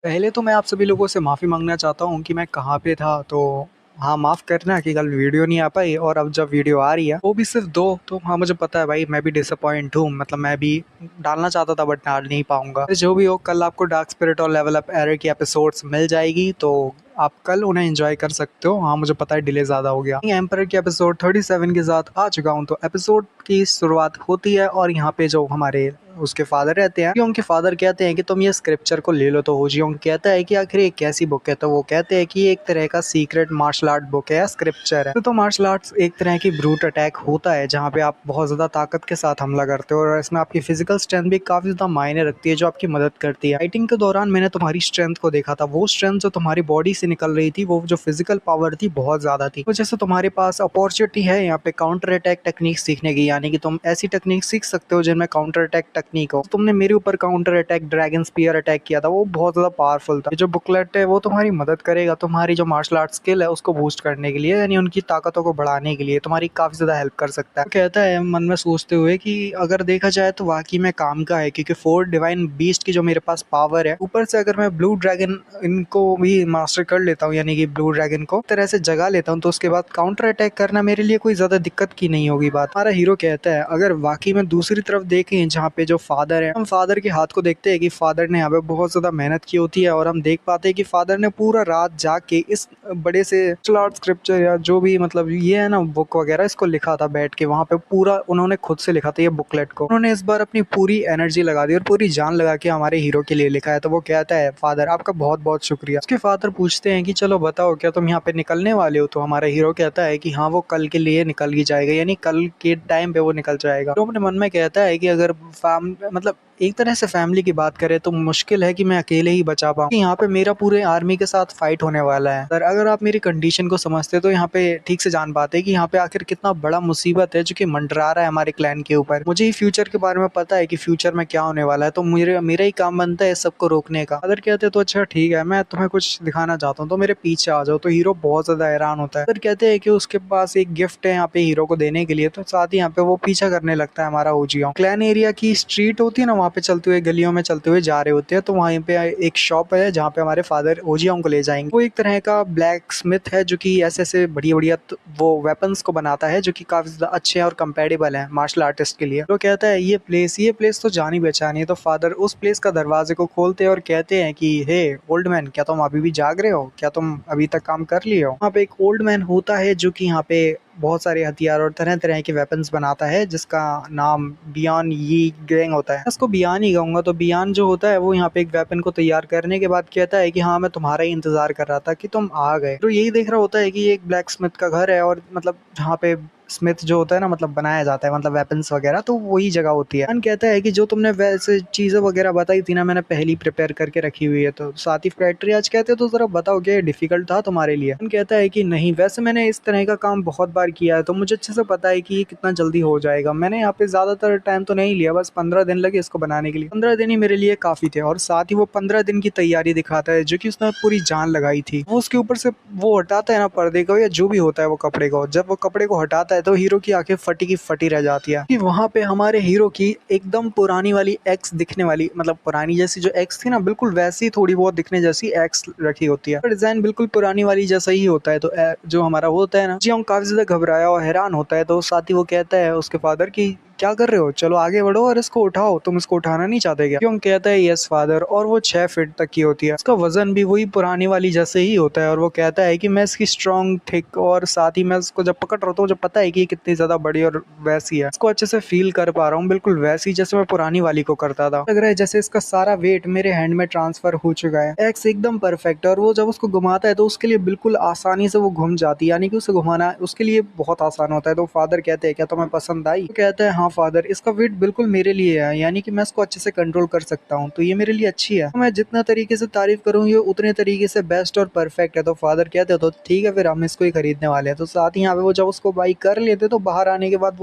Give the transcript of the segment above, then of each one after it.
पहले तो मैं आप सभी लोगों से माफ़ी माँगना चाहता हूँ कि मैं कहाँ पे था, तो हाँ, माफ़ करना कि कल वीडियो नहीं आ पाई और अब जब वीडियो आ रही है, वो भी सिर्फ़ 2। तो हाँ, मुझे पता है भाई, मैं भी डिसअपॉइंट हूँ। मतलब मैं भी डालना चाहता था बट डाल नहीं पाऊँगा। जो भी हो, कल आपको डार्क स्पिरिट और लेवल अप एरर की एपिसोड्स मिल जाएगी, तो आप कल उन्हें एन्जॉय कर सकते हो। हाँ, मुझे पता है डिले ज़्यादा हो गया। एम्पायर के एपिसोड 37 के साथ आ चुका हूँ, तो एपिसोड की शुरुआत होती है और यहाँ पे जो हमारे उसके फादर रहते हैं, उनके फादर कहते हैं कि तुम ये स्क्रिप्चर को ले लो। तो होजियोंग कहता है कि आखिर ये कैसी बुक है, तो वो कहते हैं कि ये एक तरह का सीक्रेट मार्शल आर्ट बुक है, स्क्रिप्चर है। तो मार्शल आर्ट्स एक तरह की ब्रूट अटैक होता है जहाँ पे आप बहुत ज्यादा ताकत के साथ हमला करते हो और इसमें आपकी फिजिकल स्ट्रेंथ भी काफी ज्यादा मायने रखती है, जो आपकी मदद करती है। फाइटिंग के दौरान मैंने तुम्हारी स्ट्रेंथ को देखा था, वो स्ट्रेंथ जो तुम्हारी बॉडी से निकल रही थी, वो जो फिजिकल पावर थी बहुत ज्यादा थी। तो जैसे तुम्हारे पास अपॉर्चुनिटी है यहाँ पे काउंटर अटैक टेक्निक सीखने की, यानी कि तुम ऐसी टेक्निक सीख सकते हो जिनमें काउंटर अटैक टेक्निक हो। तुमने मेरे ऊपर counter attack dragon spear attack किया था, वो बहुत ज्यादा पावरफुल था। ये जो बुकलेट है वो तुम्हारी मदद करेगा, तुम्हारी जो मार्शल आर्ट स्किल है उसको बूस्ट करने के लिए, यानी उनकी ताकतों को बढ़ाने के लिए तुम्हारी काफी ज्यादा हेल्प कर सकता है। तो कहता है मन में सोचते हुए कि अगर देखा जाए तो वाकई में काम का है, क्योंकि 4 डिवाइन बीस्ट की जो मेरे पास पावर है, ऊपर से अगर मैं ब्लू ड्रैगन इनको भी मास्टर कर लेता हूँ, यानी कि ब्लू ड्रैगन को तरह से जगा लेता हूँ, तो उसके बाद काउंटर अटैक करना मेरे लिए कोई ज्यादा दिक्कत की नहीं होगी बात। हमारा हीरो कहता है अगर वाकई में दूसरी तरफ देखें जहाँ पे जो फादर है, हम फादर के हाथ को देखते हैं कि फादर ने यहाँ पे बहुत ज्यादा मेहनत की होती है और हम देख पाते हैं कि फादर ने पूरा रात जाग के इस बड़े से स्लॉट स्क्रिप्चर या जो भी मतलब ये है ना बुक वगैरह, इसको लिखा था बैठ के वहां पे। पूरा उन्होंने खुद से लिखा था ये बुकलेट को। उन्होंने इस बार अपनी पूरी एनर्जी लगा दी और पूरी जान लगा के हमारे हीरो के लिए लिखा है। तो वो कहता है फादर आपका बहुत बहुत शुक्रिया। उसके फादर पूछते हैं कि चलो बताओ क्या तुम यहाँ पे निकलने वाले हो, तो हमारा हीरो कहता है कि हाँ वो कल के लिए निकल ही जाएगा, यानी कल के टाइम पे वो निकल जाएगा। तो अपने मन में कहता है कि अगर मतलब एक तरह से फैमिली की बात करें तो मुश्किल है कि मैं अकेले ही बचा पाऊँ, यहाँ पे मेरा पूरे आर्मी के साथ फाइट होने वाला है। पर अगर आप मेरी कंडीशन को समझते तो यहाँ पे ठीक से जान पाते कि यहाँ पे आखिर कितना बड़ा मुसीबत है जो कि मंडरा रहा है हमारे क्लैन के ऊपर। मुझे ही फ्यूचर के बारे में पता है कि फ्यूचर में क्या होने वाला है, तो मेरा ही काम बनता है इस सबको रोकने का। अगर कहते तो अच्छा ठीक है, मैं तुम्हें कुछ दिखाना चाहता हूँ, तो मेरे पीछे आ जाओ। तो हीरो बहुत ज्यादा हैरान होता है। अगर कहते हैं कि उसके पास एक गिफ्ट है यहाँ पे हीरो को देने के लिए, तो साथ ही यहाँ पे वो पीछा करने लगता है हमारा ओजियो। क्लैन एरिया की स्ट्रीट होती है ना, वहाँ पे चलते हुए गलियों में चलते हुए जा रहे होते हैं, तो वहाँ पे एक शॉप है जहाँ पे हमारे फादर ओजियो को ले जाएंगे। वो एक तरह का ब्लैक स्मिथ है जो कि ऐसे ऐसे बढ़िया बढ़िया वो वेपन्स को बनाता है, जो कि काफी ज्यादा अच्छे हैं और कंपेटेबल है मार्शल आर्टिस्ट के लिए। तो कहता है ये प्लेस तो जानी पहचानी है। तो फादर उस प्लेस का दरवाजे को खोलते हैं और कहते हैं कि हे ओल्ड मैन, क्या तुम अभी भी जाग रहे हो, क्या तुम अभी तक काम कर लिए हो। वहाँ पे एक ओल्ड मैन होता है जो कि यहाँ पे बहुत सारे हथियार और तरह तरह के वेपन्स बनाता है, जिसका नाम बियान यी गैंग होता है। इसको बियान ही कहूंगा। तो बियान जो होता है वो यहाँ पे एक वेपन को तैयार करने के बाद कहता है कि हाँ मैं तुम्हारा ही इंतजार कर रहा था कि तुम आ गए। तो यही देख रहा होता है कि ये एक ब्लैक स्मिथ का घर है, और मतलब जहाँ पे स्मिथ जो होता है ना, मतलब बनाया जाता है, मतलब वेपन्स वगैरह, तो वही जगह होती है। कहता है कि जो तुमने वैसे चीजें वगैरह बताई थी ना, मैंने पहले प्रिपेयर करके रखी हुई है। तो साथ ही क्राइटेरिया आज कहते हैं तो जरा बताओ क्या ये डिफिकल्ट था तुम्हारे लिए। कहता है कि नहीं, वैसे मैंने इस तरह का काम बहुत बार किया है, तो मुझे अच्छे से पता है कि ये कितना जल्दी हो जाएगा। मैंने यहाँ पे ज्यादातर टाइम तो नहीं लिया, बस 15 दिन लगे इसको बनाने के लिए। 15 दिन ही मेरे लिए काफी थे। और साथ ही वो 15 दिन की तैयारी दिखाता है जो कि उसने पूरी जान लगाई थी। वो उसके ऊपर से वो हटाता है ना पर्दे को, या जो भी होता है वो कपड़े को, जब वो कपड़े को हटाता है तो हीरो की आंखें फटी की फटी रह जाती है कि वहां पे हमारे हीरो की एकदम पुरानी वाली एक्स दिखने वाली, मतलब पुरानी जैसी जो एक्स थी ना, बिल्कुल वैसी थोड़ी बहुत दिखने जैसी एक्स रखी होती है। डिजाइन बिल्कुल पुरानी वाली जैसा ही होता है। तो जो हमारा होता है ना, जी हम काफी ज्यादा घबराया और हैरान होता है। तो साथ ही वो कहता है उसके फादर की क्या कर रहे हो, चलो आगे बढ़ो और इसको उठाओ, तुम इसको उठाना नहीं चाहते क्या। क्यों कहता है यस फादर, और वो 6 फीट तक की होती है। इसका वजन भी वही पुरानी वाली जैसे ही होता है। और वो कहता है कि मैं इसकी स्ट्रॉन्ग थिक, और साथ ही मैं इसको जब पकड़ रहा हूँ तो मुझे पता है कि ये कितनी ज्यादा बड़ी और वैसी है। इसको अच्छे से फील कर पा रहा हूँ, बिल्कुल वैसी जैसे मैं पुरानी वाली को करता था। लग रहा है जैसे इसका सारा वेट मेरे हैंड में ट्रांसफर हो चुका है। एक्स एकदम परफेक्ट है, और वो जब उसको घुमाता है तो उसके लिए बिल्कुल आसानी से वो घूम जाती है, यानी कि उसे घुमाना उसके लिए बहुत आसान होता है। तो फादर कहते हैं क्या तुम्हें पसंद आई। तो कहता है हाँ फादर, इसका वेट बिल्कुल मेरे लिए है, यानी कि मैं इसको अच्छे से कंट्रोल कर सकता हूँ, तो ये मेरे लिए अच्छी है। तो मैं जितना तरीके से तारीफ करूँ ये उतने तरीके से बेस्ट और परफेक्ट है। तो फादर कहते हैं तो ठीक है, फिर हम इसको ही खरीदने वाले हैं। तो साथ ही यहाँ पे वो जब उसको बाई कर लेते तो बाहर आने के बाद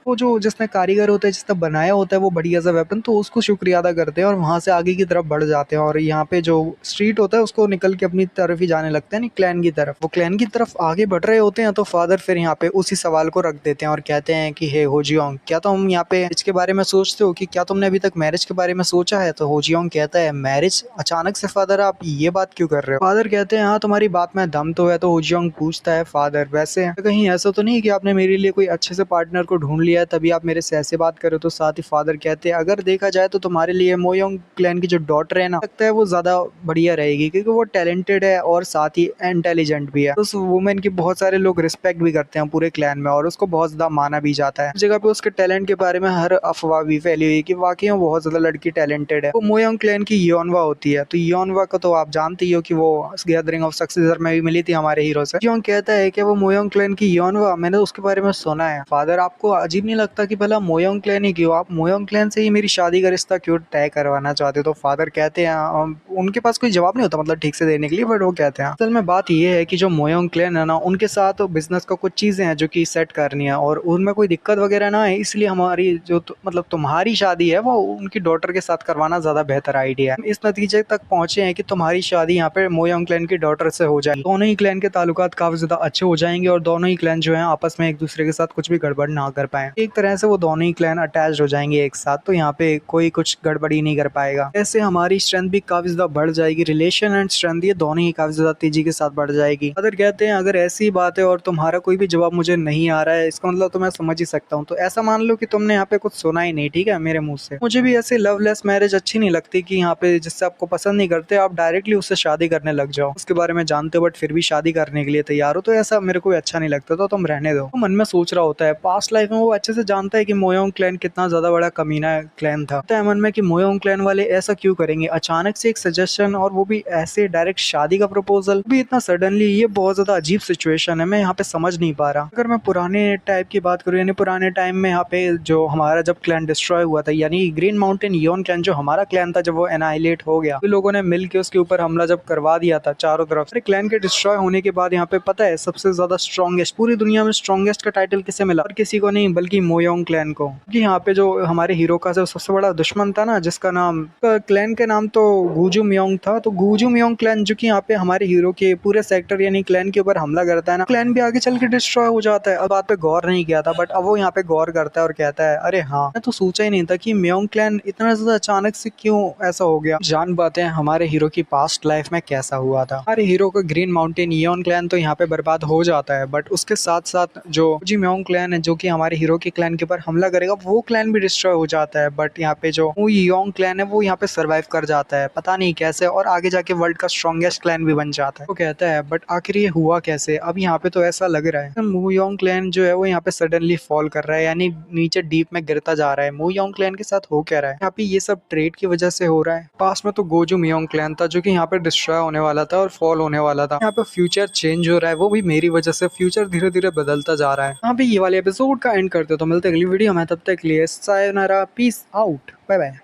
वो वो जो जिसने कारीगर होता है, जिसने बनाया होता है वो बढ़िया सा वेपन, तो उसको शुक्रिया अदा करते हैं और वहां से आगे की तरफ बढ़ जाते हैं। और यहाँ पे जो स्ट्रीट होता है उसको निकल के अपनी तरफ ही जाने लगते हैं, क्लैन की तरफ। वो क्लैन की तरफ आगे बढ़ रहे होते हैं तो फादर फिर यहाँ पे उसी सवाल को रख देते हैं और कहते हैं कि हे होजियोंग, क्या तुम यहाँ पे इसके बारे में सोचते हो कि क्या तुमने अभी तक मैरिज के बारे में सोचा है? तो होजियोंग कहता है, मैरिज? अचानक से फादर आप ये बात क्यों कर रहे हो? फादर कहते हैं, हाँ तुम्हारी बात में दम तो है। तो होजियोंग पूछता है, फादर वैसे कहीं ऐसा तो नहीं कि आपने मेरे लिए कोई अच्छे से पार्टनर को ढूंढ लिया है तभी आप मेरे से ऐसे बात करो? तो साथ ही फादर कहते हैं, अगर देखा जाए तो तुम्हारे लिए मोयोंग क्लैन की जो डॉटर है ना, लगता है वो ज्यादा बढ़िया रहेगी क्योंकि वो टैलेंटेड है और साथ ही इंटेलिजेंट भी है। तो उस वुमेन की बहुत सारे लोग रिस्पेक्ट भी करते हैं पूरे क्लैन में और उसको बहुत ज्यादा माना भी जाता है। उस जगह पे उसके टैलेंट के बारे में हर अफवाह भी फैली हुई कि वाकई में बहुत ज्यादा लड़की टैलेंटेड है। वो मोयोंग क्लैन की योनवा होती है। तो योनवा को तो आप जानते ही हो कि वो गैदरिंग ऑफ सक्सेसर में भी मिली थी हमारे हीरो से। योंग कहता है कि वो मोयोंग क्लैन की योनवा, मैंने उसके बारे में सुना है। फादर आपको अजीब नहीं लगता कि भला मोयोंग क्लैन ही क्यों, आप मोयोंग क्लैन से ही मेरी शादी का रिश्ता क्यों तय करवाना चाहते हो? तो फादर कहते हैं, उनके पास कोई जवाब नहीं होता मतलब ठीक से देने के लिए, बट वो कहते हैं असल में बात ये है कि जो मोयोंग क्लैन है ना, उनके साथ बिजनेस का कुछ चीजें हैं जो कि सेट करनी है और उनमें कोई दिक्कत वगैरह ना है, इसलिए हमारी जो मतलब तुम्हारी शादी है वो उनकी डॉटर के साथ करवाना ज्यादा बेहतर आइडिया है। इस नतीजे तक पहुंचे हैं कि तुम्हारी शादी यहाँ पे मोयोंग क्लैन की डॉटर से हो जाएगी। दोनों ही क्लैन के ताल्लुकात काफी ज्यादा अच्छे हो जाएंगे और दोनों ही क्लैन जो है आपस में एक दूसरे के साथ कुछ भी गड़बड़ ना कर पाए। एक तरह से वो दोनों ही क्लैन अटैच हो जाएंगे एक साथ, तो यहाँ पे कोई कुछ गड़बड़ी नहीं कर पाएगा। ऐसे हमारी स्ट्रेंथ भी काफी ज्यादा बढ़ जाएगी, रिलेशन एंड स्ट्रेंथ ये दोनों ही काफी ज्यादा तेजी के साथ बढ़ जाएगी। अगर कहते हैं अगर ऐसी बात है और तुम्हारा कोई भी जवाब मुझे नहीं आ रहा है, इसका मतलब तो मैं समझ ही सकता हूँ। तो ऐसा मान लो कि तुमने यहाँ पे कुछ सुना ही नहीं, ठीक है, मेरे मुंह से। मुझे भी ऐसे लवलेस मैरिज अच्छी नहीं लगती कि यहाँ पे जिससे आपको पसंद नहीं करते आप डायरेक्टली उससे शादी करने लग जाओ, उसके बारे में जानते हो बट फिर भी शादी करने के लिए तैयार हो, तो ऐसा मेरे को अच्छा नहीं लगता। तो तुम रहने दो। तो मन में सोच रहा होता है, पास्ट लाइफ में वो अच्छे से जानता है कि मोयोंग क्लैन कितना ज्यादा बड़ा कमीना क्लैन था। तो मन में कि मोयोंग क्लैन वाले ऐसा क्यों करेंगे, अचानक से एक सजेशन और वो भी ऐसे डायरेक्ट शादी का प्रपोजल भी इतना सडनली, ये बहुत ज्यादा अजीब सिचुएशन है, मैं यहाँ पे समझ नहीं पा रहा। अगर मैं पुराने टाइप की बात करूँ, यानी पुराने टाइम में यहाँ पे जो हमारा जब क्लैन डिस्ट्रॉय हुआ था, यानी ग्रीन माउंटेन योन क्लैन जो हमारा क्लैन था, जब वो एनाइलेट हो गया तो लोगों ने मिलकर उसके ऊपर हमला जब करवा दिया था चारों तरफ से। क्लैन के डिस्ट्रॉय होने के बाद यहाँ पे पता है सबसे ज्यादा स्ट्रॉन्गेस्ट पूरी दुनिया में स्ट्रॉन्गेस्ट का टाइटल किसे मिला? और किसी को नहीं बल्कि मोयोंग क्लैन को। क्योंकि यहाँ पे जो हमारे हीरो का जो सबसे बड़ा दुश्मन था ना, जिसका नाम क्लैन के नाम तो गुजू म्योंग था, तो गुजू म्योंग क्लैन जो कि यहाँ पे हमारे हीरो के पूरे सेक्टर यानी क्लैन के ऊपर हमला करता है ना, क्लैन भी आगे चल के डिस्ट्रॉय हो जाता है। अब बात पे गौर नहीं किया था बट अब वो यहाँ पे गौर करता है और कहता है, अरे हाँ, मैं तो सोचा ही नहीं था कि म्योंग क्लैन इतना ज्यादा अचानक से क्यों ऐसा हो गया। जान पाते हैं हमारे हीरो की पास्ट लाइफ में कैसा हुआ था। हमारे हीरो का ग्रीन माउंटेन योन क्लैन तो यहाँ पे बर्बाद हो जाता है, बट उसके साथ साथ जो जी म्योंग क्लैन है जो कि हमारे हीरो के क्लैन के ऊपर हमला करेगा, वो क्लैन भी डिस्ट्रॉय हो जाता है। बट यहाँ पे जो योंग क्लैन है वो यहाँ पे सर्वाइव कर जाता है, पता नहीं कैसे, और आगे जाके वर्ल्ड का स्ट्रॉन्गेस्ट क्लैन भी बन जाता है। वो कहता है, बट आखिर ये हुआ कैसे? अब यहाँ पे तो ऐसा लग रहा है मूयोंग क्लैन जो है वो यहाँ पे सडनली फॉल कर रहा है, यानी नीचे डीप में गिरता जा रहा है। मूयोंग क्लैन के साथ हो क्या रहा है यहाँ पे? ये सब ट्रेड की वजह से हो रहा है। पास में तो गोजू म्योंग क्लैन था जो कि यहाँ पे डिस्ट्रॉय होने वाला था और फॉल होने वाला था। यहाँ पे फ्यूचर चेंज हो रहा है, वो भी मेरी वजह से। फ्यूचर धीरे धीरे बदलता जा रहा है। यहाँ पे ये वाले एपिसोड का एंड करते हो, तो मिलते हैं अगली वीडियो में, तब तक के लिए सायोनारा, पीस आउट, बाय बाय।